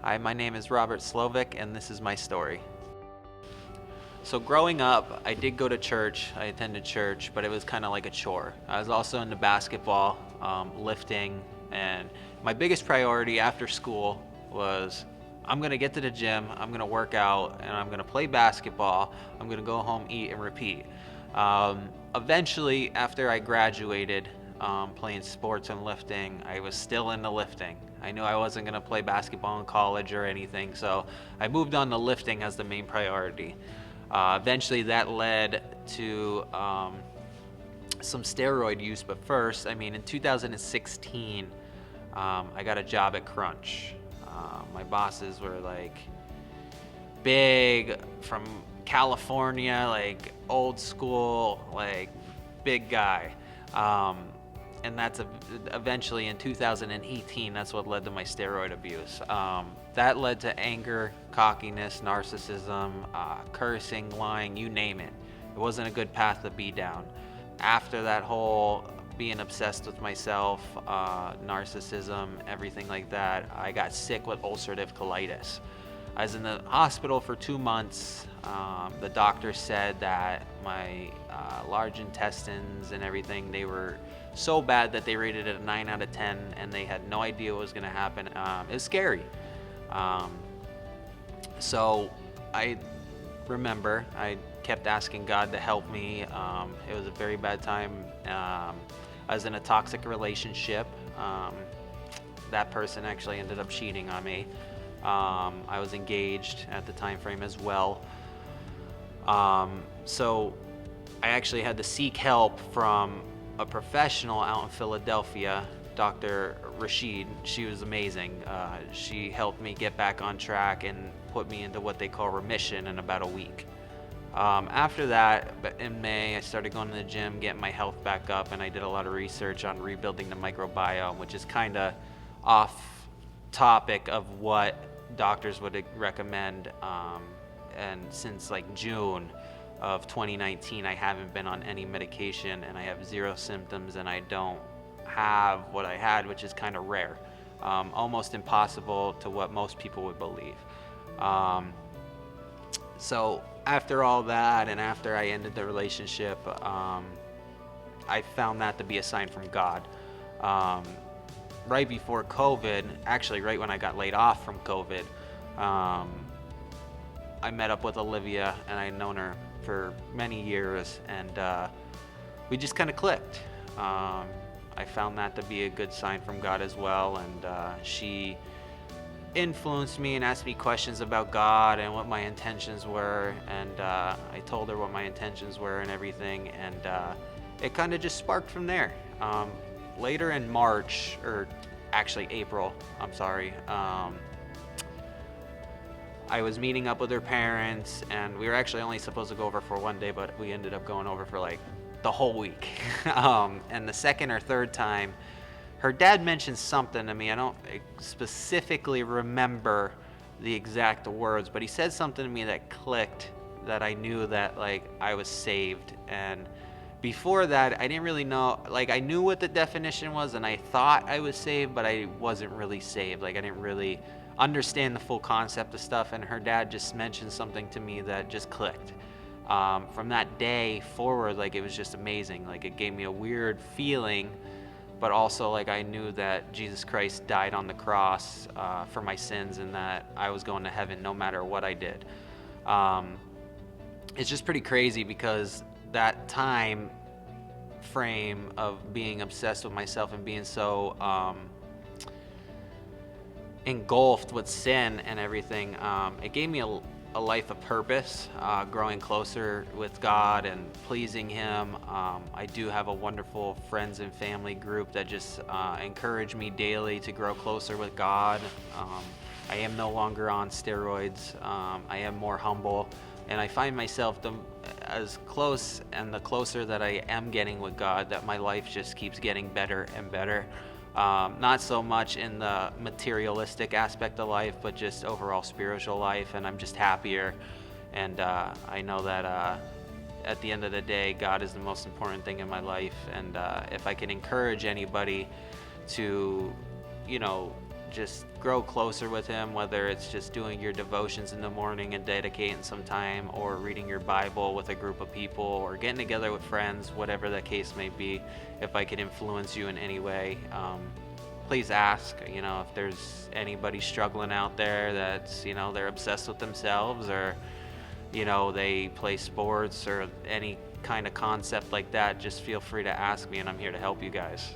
Hi, my name is Robert Slovik, and this is my story. So growing up, I did go to church. I attended church, but it was kind of like a chore. I was also into basketball, lifting, and my biggest priority after school was I'm gonna get to the gym, I'm gonna work out, and I'm gonna play basketball. I'm gonna go home, eat, and repeat. Eventually, after I graduated, playing sports and lifting, I was still into lifting. I knew I wasn't gonna play basketball in college or anything, so I moved on to lifting as the main priority. Eventually, that led to some steroid use, but first, in 2016, I got a job at Crunch. My bosses were like big from California, like old school, like big guy. And that's eventually in 2018, that's what led to my steroid abuse. That led to anger, cockiness, narcissism, cursing, lying, you name it. It wasn't a good path to be down. After that whole being obsessed with myself, narcissism, everything like that, I got sick with ulcerative colitis. I was in the hospital for 2 months. The doctor said that my large intestines and everything, they were so bad that they rated it a 9 out of 10, and they had no idea what was going to happen. It was scary. So I remember I kept asking God to help me. It was a very bad time. I was in a toxic relationship. That person actually ended up cheating on me. I was engaged at the time frame as well. So I actually had to seek help from a professional out in Philadelphia, Dr. Rashid. She was amazing. She helped me get back on track and put me into what they call remission in about a week. After that, in May, I started going to the gym, getting my health back up, and I did a lot of research on rebuilding the microbiome, which is kind of off topic of what doctors would recommend. And since like June of 2019, I haven't been on any medication, and I have 0 symptoms, and I don't have what I had, which is kind of rare. Almost impossible to what most people would believe. So after all that, and after I ended the relationship, I found that to be a sign from God. Right before COVID, actually right when I got laid off from COVID, I met up with Olivia, and I'd known her for many years, and we just kind of clicked. I found that to be a good sign from God as well, and she influenced me and asked me questions about God and what my intentions were, and I told her what my intentions were and everything, and it kind of just sparked from there. Later in March, or actually April, I'm sorry, I was meeting up with her parents, and we were actually only supposed to go over for 1 day, but we ended up going over for like the whole week. And the second or third time, her dad mentioned something to me. I don't specifically remember the exact words, but he said something to me that clicked, that I knew that like I was saved. And before that, I didn't really know, like I knew what the definition was, and I thought I was saved, but I wasn't really saved. Like I didn't really understand the full concept of stuff, and her dad just mentioned something to me that just clicked. From that day forward, like it was just amazing. Like it gave me a weird feeling, but also like I knew that Jesus Christ died on the cross for my sins, and that I was going to heaven no matter what I did. It's just pretty crazy because that time frame of being obsessed with myself and being so engulfed with sin and everything, it gave me a life of purpose, growing closer with God and pleasing Him. I do have a wonderful friends and family group that just encourage me daily to grow closer with God. I am no longer on steroids. I am more humble, and I find myself as close, and the closer that I am getting with God, that my life just keeps getting better and better. Not so much in the materialistic aspect of life, but just overall spiritual life, and I'm just happier. And I know that at the end of the day, God is the most important thing in my life. And if I can encourage anybody to, just grow closer with him, whether it's just doing your devotions in the morning and dedicating some time, or reading your Bible with a group of people, or getting together with friends, whatever the case may be. If I could influence you in any way, please ask. If there's anybody struggling out there that's, they're obsessed with themselves, or, they play sports or any kind of concept like that, just feel free to ask me, and I'm here to help you guys.